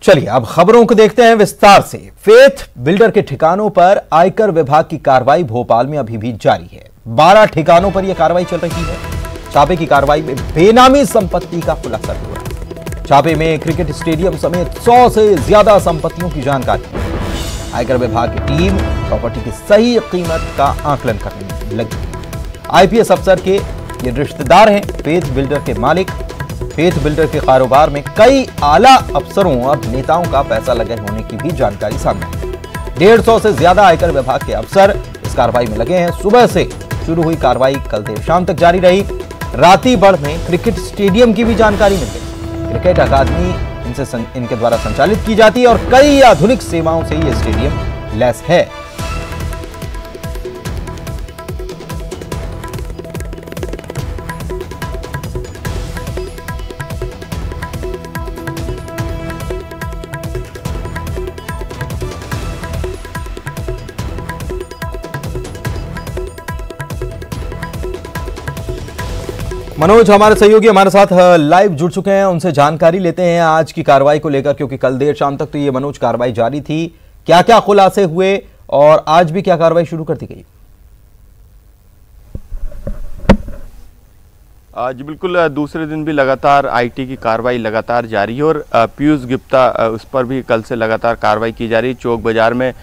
चलिए अब खबरों को देखते हैं विस्तार से। फेथ बिल्डर के ठिकानों पर आयकर विभाग की कार्रवाई भोपाल में अभी भी जारी है। 12 ठिकानों पर यह कार्रवाई चल रही है। छापे की कार्रवाई में बेनामी संपत्ति का खुलासा हुआ। छापे में क्रिकेट स्टेडियम समेत 100 से ज्यादा संपत्तियों की जानकारी। आयकर विभाग की टीम प्रॉपर्टी की सही कीमत का आकलन करने लगी। आईपीएस अफसर के ये रिश्तेदार हैं फेथ बिल्डर के मालिक। फेथ बिल्डर के कारोबार में कई आला अफसरों और नेताओं का पैसा लगे होने की भी जानकारी सामने आई। 150 से ज्यादा आयकर विभाग के अफसर इस कार्रवाई में लगे हैं। सुबह से शुरू हुई कार्रवाई कल देर शाम तक जारी रही। रातीबढ़ में क्रिकेट स्टेडियम की भी जानकारी मिल गई। क्रिकेट अकादमी इनके द्वारा संचालित की जाती है और कई आधुनिक सेवाओं से यह स्टेडियम लैस है। मनोज हमारे सहयोगी हमारे साथ लाइव जुड़ चुके हैं, उनसे जानकारी लेते हैं आज की कार्रवाई को लेकर, क्योंकि कल देर शाम तक तो ये मनोज कार्रवाई जारी थी। क्या क्या खुलासे हुए और आज भी क्या कार्रवाई शुरू कर दी गई? जी बिल्कुल, दूसरे दिन भी लगातार आईटी की कार्रवाई लगातार जारी है और पीयूष गुप्ता उस पर भी कल से लगातार कार्रवाई की जा रही है। चौक बाजार में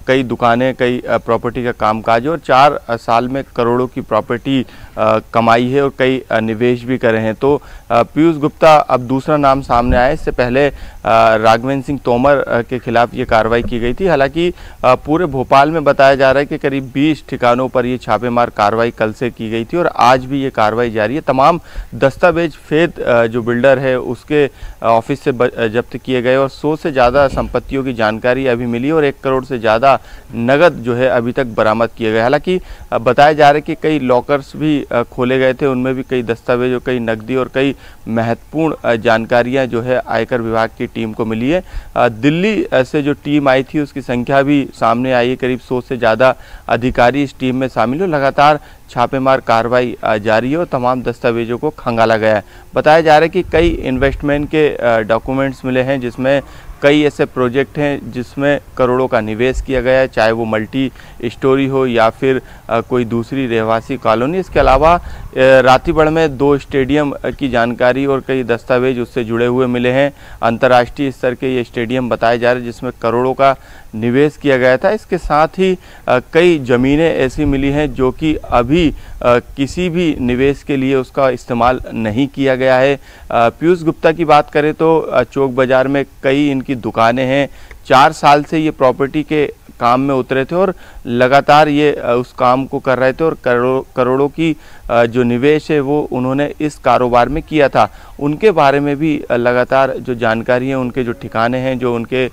कई दुकानें, कई प्रॉपर्टी का कामकाज है और 4 साल में करोड़ों की प्रॉपर्टी कमाई है और कई निवेश भी करे हैं। तो पीयूष गुप्ता अब दूसरा नाम सामने आया। इससे पहले राघवेंद्र सिंह तोमर के खिलाफ ये कार्रवाई की गई थी। हालांकि पूरे भोपाल में बताया जा रहा है कि करीब 20 ठिकानों पर ये छापेमार कार्रवाई कल से की गई थी और आज भी ये कार्रवाई जारी है। तमाम दस्तावेज फेथ जो बिल्डर है उसके ऑफिस से जब्त किए गए और 100 से ज़्यादा संपत्तियों की जानकारी अभी मिली और 1 करोड़ से ज़्यादा नगद जो है अभी तक बरामद किए गए। हालांकि बताया जा रहा है कि कई लॉकर्स भी खोले गए थे, उनमें भी कई दस्तावेज और कई नकदी और कई महत्वपूर्ण जानकारियां जो है आयकर विभाग की टीम को मिली है। दिल्ली से जो टीम आई थी उसकी संख्या भी सामने आई है। करीब 100 से ज़्यादा अधिकारी इस टीम में शामिल हो। लगातार छापेमार कार्रवाई जारी है और तमाम दस्तावेजों को खंगाला गया है। बताया जा रहा है कि कई इन्वेस्टमेंट के डॉक्यूमेंट्स मिले हैं, जिसमें कई ऐसे प्रोजेक्ट हैं जिसमें करोड़ों का निवेश किया गया है, चाहे वो मल्टी स्टोरी हो या फिर कोई दूसरी रहवासी कॉलोनी। इसके अलावा रातीबढ़ में 2 स्टेडियम की जानकारी और कई दस्तावेज उससे जुड़े हुए मिले हैं। अंतर्राष्ट्रीय स्तर के ये स्टेडियम बताए जा रहे हैं जिसमें करोड़ों का निवेश किया गया था। इसके साथ ही कई ज़मीनें ऐसी मिली हैं जो कि अभी किसी भी निवेश के लिए उसका इस्तेमाल नहीं किया गया है। पीयूष गुप्ता की बात करें तो चौक बाज़ार में कई इनकी दुकानें हैं। 4 साल से ये प्रॉपर्टी के काम में उतरे थे और लगातार ये उस काम को कर रहे थे और करोड़ों की जो निवेश है वो उन्होंने इस कारोबार में किया था। उनके बारे में भी लगातार जो जानकारी है, उनके जो ठिकाने हैं, जो उनके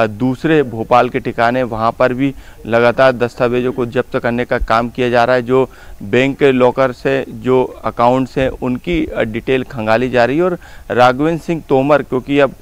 दूसरे भोपाल के ठिकाने, वहाँ पर भी लगातार दस्तावेजों को जब्त करने का काम किया जा रहा है। जो बैंक के लॉकर से जो अकाउंट्स हैं उनकी डिटेल खंगाली जा रही है और राघवेंद्र सिंह तोमर, क्योंकि अब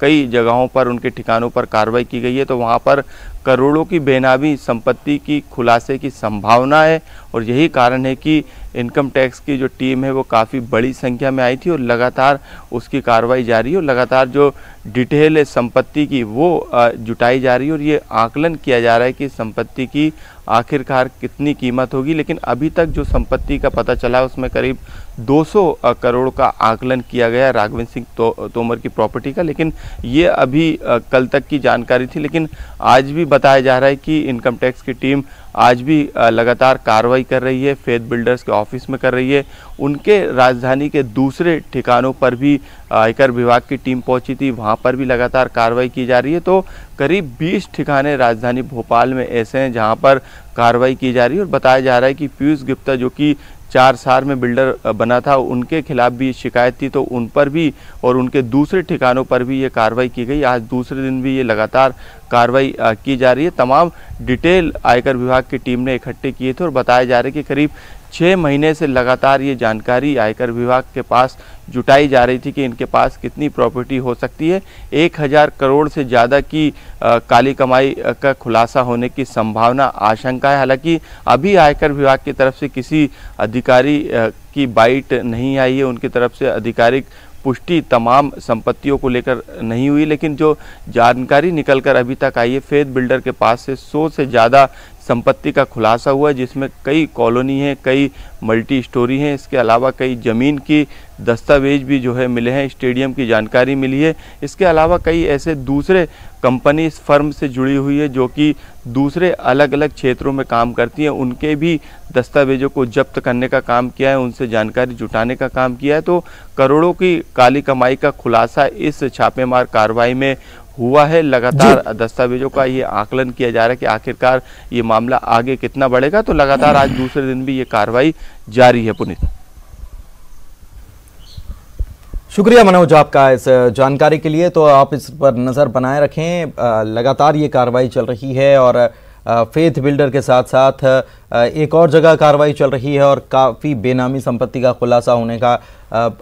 कई जगहों पर उनके ठिकानों पर कार्रवाई की गई है तो वहाँ पर करोड़ों की बेनामी संपत्ति की खुलासे की संभावना है और यही कारण है कि इनकम टैक्स की जो टीम है वो काफ़ी बड़ी संख्या में आई थी और लगातार उसकी कार्रवाई जारी है और लगातार जो डिटेल है संपत्ति की वो जुटाई जा रही है और ये आकलन किया जा रहा है कि संपत्ति की आखिरकार कितनी कीमत होगी। लेकिन अभी तक जो संपत्ति का पता चला उसमें करीब 200 करोड़ का आकलन किया गया राघवेंद्र सिंह तोमर की प्रॉपर्टी का। लेकिन ये अभी कल तक की जानकारी थी, लेकिन आज भी बताया जा रहा है कि इनकम टैक्स की टीम आज भी लगातार कार्रवाई कर रही है। फेथ बिल्डर्स के ऑफिस में कर रही है। उनके राजधानी के दूसरे ठिकानों पर भी आयकर विभाग की टीम पहुंची थी, वहां पर भी लगातार कार्रवाई की जा रही है। तो करीब 20 ठिकाने राजधानी भोपाल में ऐसे हैं जहां पर कार्रवाई की जा रही है और बताया जा रहा है कि पीयूष गुप्ता जो कि 4 साल में बिल्डर बना था, उनके खिलाफ भी शिकायत थी तो उन पर भी और उनके दूसरे ठिकानों पर भी ये कार्रवाई की गई। आज दूसरे दिन भी ये लगातार कार्रवाई की जा रही है। तमाम डिटेल आयकर विभाग की टीम ने इकट्ठे किए थे और बताया जा रहा है कि करीब 6 महीने से लगातार ये जानकारी आयकर विभाग के पास जुटाई जा रही थी कि इनके पास कितनी प्रॉपर्टी हो सकती है। 1000 करोड़ से ज़्यादा की काली कमाई का खुलासा होने की संभावना, आशंका है। हालांकि अभी आयकर विभाग की तरफ से किसी अधिकारी की बाइट नहीं आई है, उनकी तरफ से आधिकारिक पुष्टि तमाम संपत्तियों को लेकर नहीं हुई, लेकिन जो जानकारी निकलकर अभी तक आई है, फेथ बिल्डर के पास से 100 से ज़्यादा संपत्ति का खुलासा हुआ है, जिसमें कई कॉलोनी हैं, कई मल्टी स्टोरी हैं। इसके अलावा कई ज़मीन की दस्तावेज भी जो है मिले हैं, स्टेडियम की जानकारी मिली है। इसके अलावा कई ऐसे दूसरे कंपनी इस फर्म से जुड़ी हुई है जो कि दूसरे अलग अलग क्षेत्रों में काम करती हैं, उनके भी दस्तावेजों को जब्त करने का काम किया है, उनसे जानकारी जुटाने का काम किया है। तो करोड़ों की काली कमाई का खुलासा इस छापेमार कार्रवाई में हुआ है। लगातार दस्तावेजों का ये आकलन किया जा रहा है कि आखिरकार ये मामला आगे कितना बढ़ेगा। तो लगातार आज दूसरे दिन भी ये कार्रवाई जारी है। पुनीत, शुक्रिया मनोज आपका इस जानकारी के लिए। तो आप इस पर नज़र बनाए रखें, लगातार ये कार्रवाई चल रही है और फेथ बिल्डर के साथ साथ एक और जगह कार्रवाई चल रही है और काफ़ी बेनामी संपत्ति का खुलासा होने का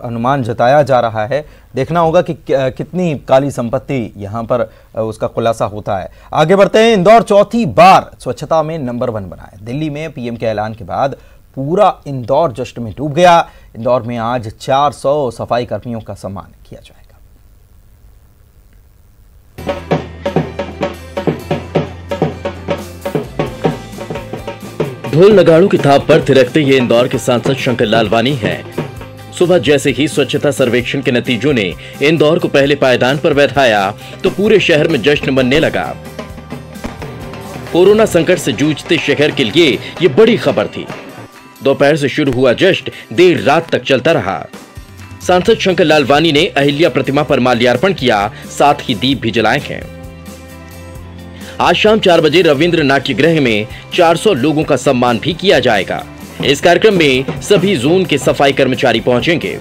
अनुमान जताया जा रहा है। देखना होगा कि कितनी काली संपत्ति यहाँ पर उसका खुलासा होता है। आगे बढ़ते हैं। इंदौर चौथी बार स्वच्छता में नंबर 1 बना है। दिल्ली में पीएम के ऐलान के बाद पूरा इंदौर जश्न में डूब गया। इंदौर में आज 400 सफाई कर्मियों का सम्मान किया जाएगा। ढोल नगाड़ों की थाप पर थिरकते ये इंदौर के सांसद शंकर लालवानी हैं। सुबह जैसे ही स्वच्छता सर्वेक्षण के नतीजों ने इंदौर को पहले पायदान पर बैठाया तो पूरे शहर में जश्न मनने लगा। कोरोना संकट से जूझते शहर के लिए ये बड़ी खबर थी। दोपहर से शुरू हुआ जश्न देर रात तक चलता रहा। सांसद शंकर लालवानी ने अहिल्या प्रतिमा पर माल्यार्पण किया, साथ ही दीप भी जलाए हैं। आज शाम 4 बजे रविंद्र नाट्य गृह में 400 लोगों का सम्मान भी किया जाएगा। इस कार्यक्रम में सभी जोन के सफाई कर्मचारी पहुंचेंगे।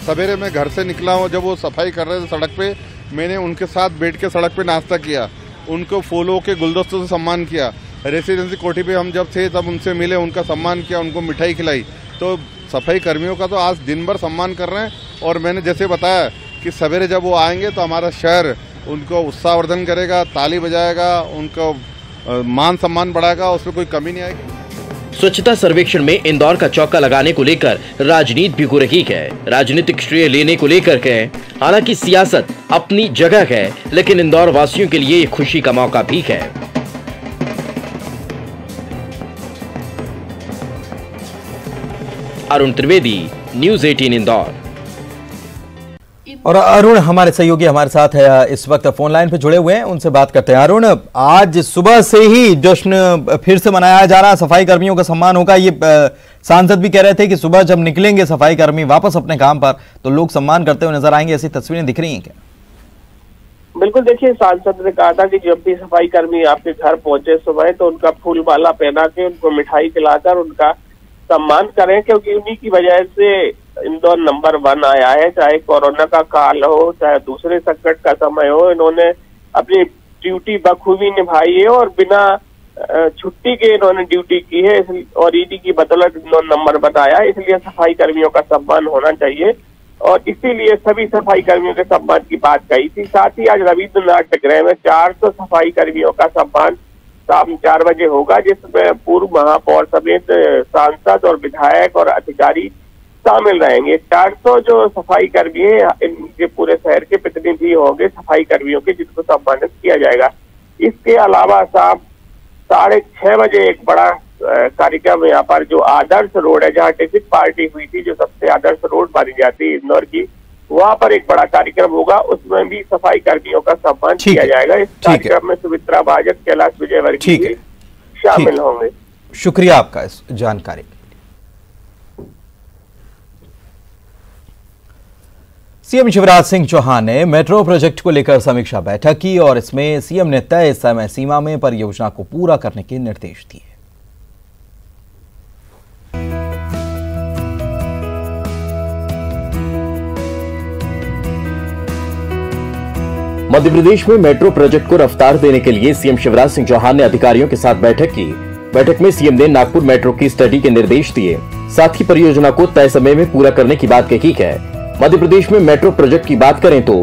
सवेरे मैं घर से निकला हूं, जब वो सफाई कर रहे थे सड़क पे, मैंने उनके साथ बैठ के सड़क पे नाश्ता किया, उनको फूलों के गुलदस्तों से सम्मान किया। रेसिडेंसी कोठी पे हम जब थे तब उनसे मिले, उनका सम्मान किया, उनको मिठाई खिलाई। तो सफाई कर्मियों का तो आज दिन भर सम्मान कर रहे हैं। और मैंने जैसे बताया कि सवेरे जब वो आएंगे तो हमारा शहर उनको उत्साहवर्धन करेगा, ताली बजाएगा, उनको मान सम्मान बढ़ाएगा, उसमें कोई कमी नहीं आएगी। स्वच्छता सर्वेक्षण में इंदौर का चौका लगाने को लेकर राजनीति भी हो रही है। राजनीतिक श्रेय लेने को लेकर के हालांकि सियासत अपनी जगह है, लेकिन इंदौर वासियों के लिए खुशी का मौका भी है। अरुण त्रिवेदी, न्यूज़ 18 इंदौर। और अरुण हमारे सहयोगी हमारे साथ है, इस वक्त फोन लाइन पे जुड़े हुए हैं, उनसे बात करते हैं। अरुण, आज सुबह से ही जश्न फिर से मनाया जा रहा, सफाई कर्मियों का सम्मान होगा। ये सांसद भी कह रहे थे कि सुबह जब निकलेंगे सफाई कर्मी वापस अपने काम पर तो लोग सम्मान करते हुए नजर आएंगे। ऐसी तस्वीरें दिख रही हैं क्या? बिल्कुल, देखिए, सांसद ने कहा था कि जब भी सफाई कर्मी आपके घर पहुंचे सुबह तो उनका फूल माला पहना के, उनको मिठाई खिलाकर उनका सम्मान करें, क्योंकि उन्हीं की वजह से इंदौर नंबर 1 आया है। चाहे कोरोना का काल हो, चाहे दूसरे संकट का समय हो, इन्होंने अपनी ड्यूटी बखूबी निभाई है और बिना छुट्टी के इन्होंने ड्यूटी की है और ईडी की बदौलत इंदौर नंबर 1 आया है। इसलिए सफाई कर्मियों का सम्मान होना चाहिए और इसीलिए सभी सफाई कर्मियों के सम्मान की बात कही थी। साथ ही आज रविंद्र नाट्य गृह में 400 सफाई कर्मियों का सम्मान शाम 4 बजे होगा, जिसमें पूर्व महापौर समेत सांसद और विधायक और अधिकारी शामिल रहेंगे। 400 जो सफाई कर्मी है, इनके पूरे शहर के प्रतिनिधि होंगे सफाई कर्मियों के, जिनको सम्मानित किया जाएगा। इसके अलावा शाम 6:30 बजे एक बड़ा कार्यक्रम यहाँ पर जो आदर्श रोड है, जहाँ टिकट पार्टी हुई थी, जो सबसे आदर्श रोड मानी जाती है इंदौर की, वहाँ पर एक बड़ा कार्यक्रम होगा। उसमें भी सफाई कर्मियों का सम्मान किया जाएगा। इस कार्यक्रम में सुमित्रा महाजन, कैलाश विजयवर्गीय शामिल होंगे। शुक्रिया आपका इस जानकारी। सीएम शिवराज सिंह चौहान ने मेट्रो प्रोजेक्ट को लेकर समीक्षा बैठक की और इसमें सीएम ने तय समय सीमा में परियोजना को पूरा करने के निर्देश दिए। मध्य प्रदेश में मेट्रो प्रोजेक्ट को रफ्तार देने के लिए सीएम शिवराज सिंह चौहान ने अधिकारियों के साथ बैठक की। बैठक में सीएम ने नागपुर मेट्रो की स्टडी के निर्देश दिए, साथ ही परियोजना को तय समय में पूरा करने की बात कही है। मध्य प्रदेश में मेट्रो प्रोजेक्ट की बात करें तो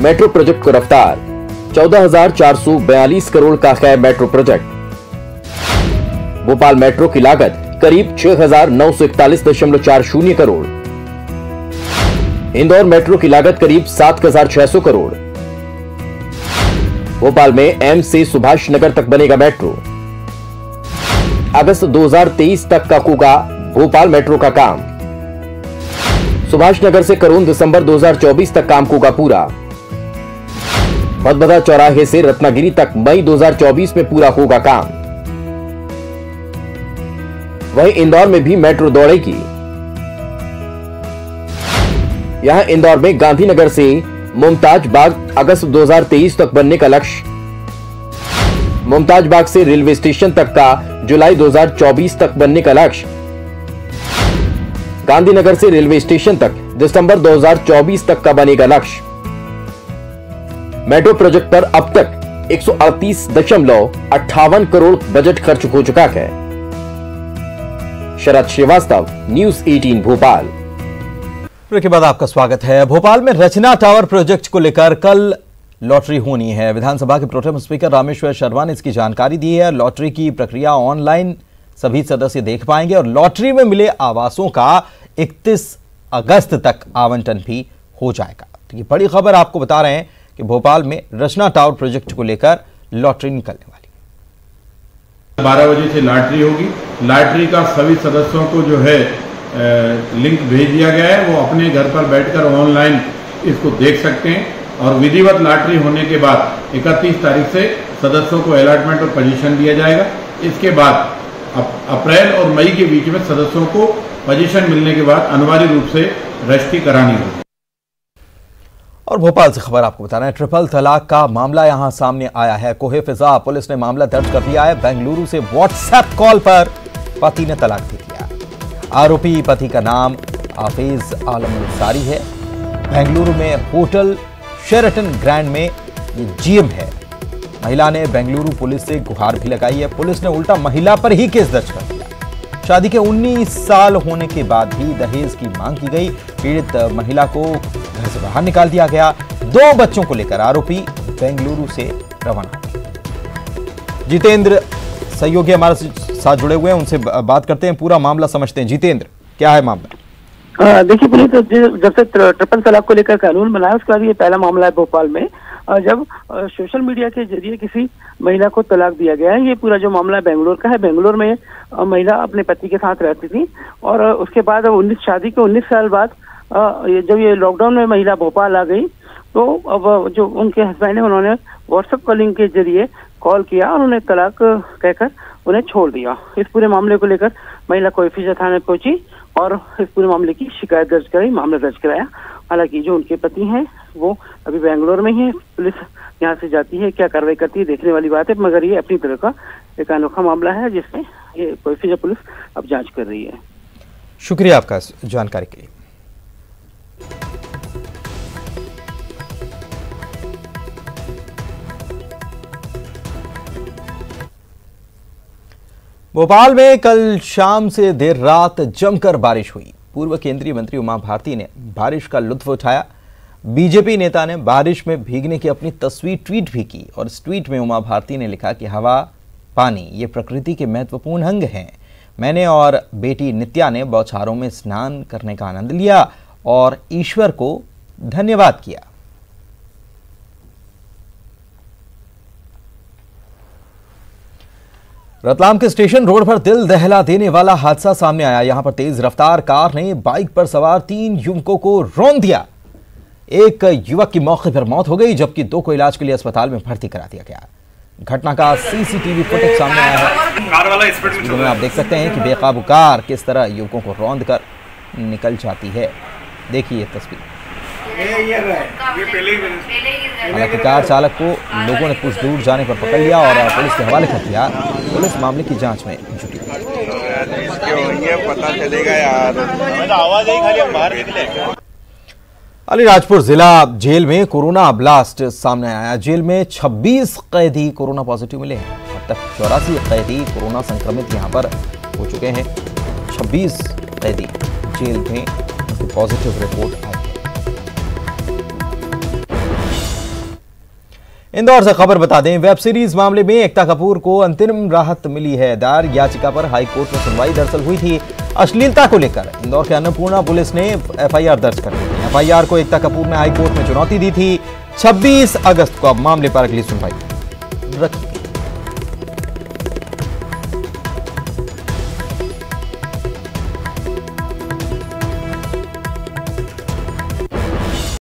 मेट्रो प्रोजेक्ट को रफ्तार 14,442 करोड़ का है मेट्रो प्रोजेक्ट। भोपाल मेट्रो की लागत करीब 6,941.40 करोड़। इंदौर मेट्रो की लागत करीब 7,600 करोड़। भोपाल में एम्स से सुभाष नगर तक बनेगा मेट्रो। अगस्त 2023 तक का होगा भोपाल मेट्रो का काम। सुभाष नगर से करोन दिसंबर 2024 तक काम होगा पूरा। भदभदा चौराहे से रत्नागिरी तक मई 2024 में पूरा होगा काम। वहीं इंदौर में भी मेट्रो दौड़ेगी। यहां इंदौर में गांधीनगर से मुमताज बाग अगस्त 2023 तक बनने का लक्ष्य। मुमताज बाग से रेलवे स्टेशन तक का जुलाई 2024 तक बनने का लक्ष्य। गांधीनगर से रेलवे स्टेशन तक दिसंबर 2024 तक का बनेगा लक्ष्य। मेट्रो प्रोजेक्ट पर अब तक 138.58 करोड़ बजट खर्च हो चुका है। शरद श्रीवास्तव, न्यूज 18 भोपाल। ब्रेक के बाद आपका स्वागत है। भोपाल में रचना टावर प्रोजेक्ट को लेकर कल लॉटरी होनी है। विधानसभा के प्रोटेम स्पीकर रामेश्वर शर्मा ने इसकी जानकारी दी है। लॉटरी की प्रक्रिया ऑनलाइन सभी सदस्य देख पाएंगे और लॉटरी में मिले आवासों का 31 अगस्त तक आवंटन भी हो जाएगा। तो ये बड़ी खबर आपको बता रहे हैं कि भोपाल में रचना टावर प्रोजेक्ट को लेकर लॉटरी निकलने वाली है। 12 बजे से लॉटरी होगी। लॉटरी का सभी सदस्यों को जो है लिंक भेज दिया गया है। वो अपने घर पर बैठकर ऑनलाइन इसको देख सकते हैं और विधिवत लॉटरी होने के बाद 31 तारीख से सदस्यों को अलॉटमेंट और पोजीशन दिया जाएगा। इसके बाद अप्रैल और मई के बीच में सदस्यों को पोजीशन मिलने के बाद अनिवार्य रूप से रजिस्ट्री करानी होगी। और भोपाल से खबर आपको बता रहे हैं, ट्रिपल तलाक का मामला यहां सामने आया है। कोहे फिजा पुलिस ने मामला दर्ज कर लिया है। बेंगलुरु से व्हाट्सएप कॉल पर पति ने तलाक दे दिया। आरोपी पति का नाम हाफिज आलम अंसारी है। बेंगलुरु में होटल शेरटन ग्रैंड में ये जीएम है। महिला ने बेंगलुरु पुलिस से गुहार भी लगाई है। पुलिस ने उल्टा महिला पर ही केस दर्ज कर दिया। शादी के 19 साल होने के बाद भी दहेज की मांग की गई। पीड़ित महिला को घर से बाहर निकाल दिया गया। 2 बच्चों को लेकर आरोपी बेंगलुरु से रवाना। जितेंद्र सहयोगी हमारे साथ जुड़े हुए हैं, उनसे बात करते हैं, पूरा मामला समझते हैं। जितेंद्र, क्या है मामला? देखिए पुलिस जब से ट्रिपल तलाक को लेकर कानून बनाया उसके बाद ये पहला मामला है भोपाल में, जब सोशल मीडिया के जरिए किसी महिला को तलाक दिया गया है। ये पूरा जो मामला बेंगलोर का है। बेंगलोर में महिला अपने पति के साथ रहती थी और उसके बाद शादी के 19 साल बाद जब ये लॉकडाउन में महिला भोपाल आ गई तो अब जो उनके हस्बैंड है उन्होंने व्हाट्सएप कॉलिंग के जरिए कॉल किया और उन्हें तलाक कहकर उन्हें छोड़ दिया। इस पूरे मामले को लेकर महिला कोहे फिजा थाने पहुंची और इस पूरे मामले की शिकायत दर्ज कराई, मामला दर्ज कराया। हालांकि जो उनके पति हैं वो अभी बेंगलोर में ही है। पुलिस यहाँ से जाती है, क्या कार्रवाई करती है देखने वाली बात है, मगर ये अपनी तरह का एक अनोखा मामला है जिसमें ये कोहे फिजा पुलिस अब जांच कर रही है। शुक्रिया आपका जानकारी के लिए। भोपाल में कल शाम से देर रात जमकर बारिश हुई। पूर्व केंद्रीय मंत्री उमा भारती ने बारिश का लुत्फ उठाया। बीजेपी नेता ने बारिश में भीगने की अपनी तस्वीर ट्वीट भी की और इस ट्वीट में उमा भारती ने लिखा कि हवा, पानी ये प्रकृति के महत्वपूर्ण अंग हैं। मैंने और बेटी नित्या ने बौछारों में स्नान करने का आनंद लिया और ईश्वर को धन्यवाद किया। रतलाम के स्टेशन रोड पर दिल दहला देने वाला हादसा सामने आया। यहां पर तेज रफ्तार कार ने बाइक पर सवार 3 युवकों को रौंद दिया। एक युवक की मौके पर मौत हो गई जबकि 2 को इलाज के लिए अस्पताल में भर्ती करा दिया गया। घटना का सीसीटीवी फुटेज सामने आया है। आप देख सकते हैं कि बेकाबू कार किस तरह युवकों को रौंद कर निकल जाती है। देखिए तस्वीर। हालांकि कार चालक को लोगों ने कुछ दूर जाने पर पकड़ लिया और पुलिस के हवाले कर दिया। पुलिस मामले की जांच में जुटी पता चलेगा यार। अलीराजपुर जिला जेल में कोरोना ब्लास्ट सामने आया। जेल में 26 कैदी कोरोना पॉजिटिव मिले हैं। अब तक 84 कैदी कोरोना संक्रमित यहां पर हो चुके हैं। 26 कैदी जेल में पॉजिटिव रिपोर्ट आई है। इंदौर से खबर बता दें, वेब सीरीज मामले में एकता कपूर को अंतरिम राहत मिली है। दायर याचिका पर हाईकोर्ट में सुनवाई दरअसल हुई थी। अश्लीलता को लेकर इंदौर के अन्नपूर्णा पुलिस ने एफआईआर दर्ज कर ली थी। एफआईआर को एकता कपूर ने हाईकोर्ट में चुनौती दी थी। 26 अगस्त को अब मामले पर अगली सुनवाई रखी।